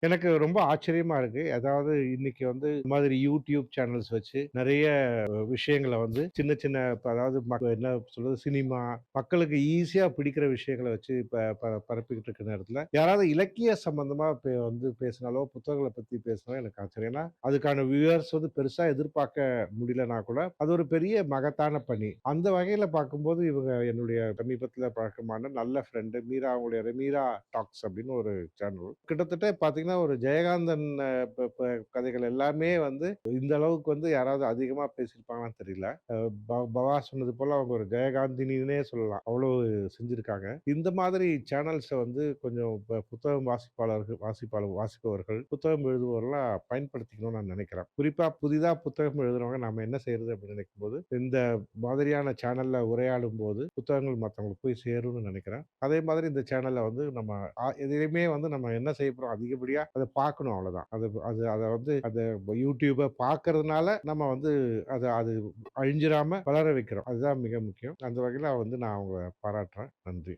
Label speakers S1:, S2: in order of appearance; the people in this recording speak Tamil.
S1: எனக்கு ரொம்ப ஆச்சரியமா இருக்கு. அதாவது இன்னைக்கு வந்து இந்த மாதிரி யூடியூப் சேனல்ஸ் வச்சு நெறைய விஷயங்கள வந்து சின்ன சின்ன இப்ப அதாவது என்ன சொல்றது சினிமா, மக்களுக்கு ஈஸியா பிடிக்கிற விஷயங்கள வச்சு இப்ப பரப்பிக்கிட்டு இருக்க நேரத்துல, யாராவது இலக்கிய சம்பந்தமா வந்து பேசினாலோ, புத்தகங்கள பத்தி பேசினாலோ எனக்கு ஆச்சரியம். ஏன்னா, அதுக்கான வியூவர்ஸ் வந்து பெருசா எதிர்பார்க்க முடியலனா கூட, அது ஒரு பெரிய மகத்தான பணி. அந்த வகையில பார்க்கும்போது இவங்க என்னுடைய சமீபத்தில பழக்கமான நல்ல ஃப்ரெண்ட் மீரா அவங்களுடைய மீரா டாக்ஸ் அப்படின்னு ஒரு சேனல். கிட்டத்தட்ட பார்த்தீங்கன்னா, ஒரு ஜெயகாந்தன் ப ப கதைகள் எல்லாமே வந்து இந்த அளவுக்கு வந்து யாராவது அதிகமா பேசியிருப்பாங்களான்னு தெரியல. பவா சொன்னது போல அவங்க ஒரு ஜெயகாந்தினின்னே சொல்லலாம். அவ்வளோ செஞ்சிருக்காங்க. இந்த மாதிரி சேனல்ஸ வந்து கொஞ்சம் புத்தகம் வாசிப்பவர்கள், புத்தகம் எழுதுபவர்கள்லாம் பயன்படுத்திக்கணும்னு நான் நினைக்கிறேன். குறிப்பா புதிதா புத்தகம் எழுதுறவங்க நாம என்ன செய்றது அப்படின்னு நினைக்கும்போது, இந்த மாதிரியான சேனல்ல உரையாடும்போது, புத்தகங்கள் மத்தவங்களுக்கு போய் சேரும்னு நினைக்கிறேன். அதே மாதிரி இந்த சேனல்ல வந்து நம்ம எதையுமே வந்து நம்ம என்ன செய்ய போறோம் அதிகப்படியா அத பார்க்கணும் அவ்வளவுதான். அது அது அத வந்து அந்த யூடியூப பார்க்கறதுனால நம்ம வந்து அது அது அழிஞ்சிராம வளர வைக்கிறோம். அதுதான் மிக முக்கியம். அந்த வகையில வந்து நான் அவங்கள பாராட்டுறேன். நன்றி.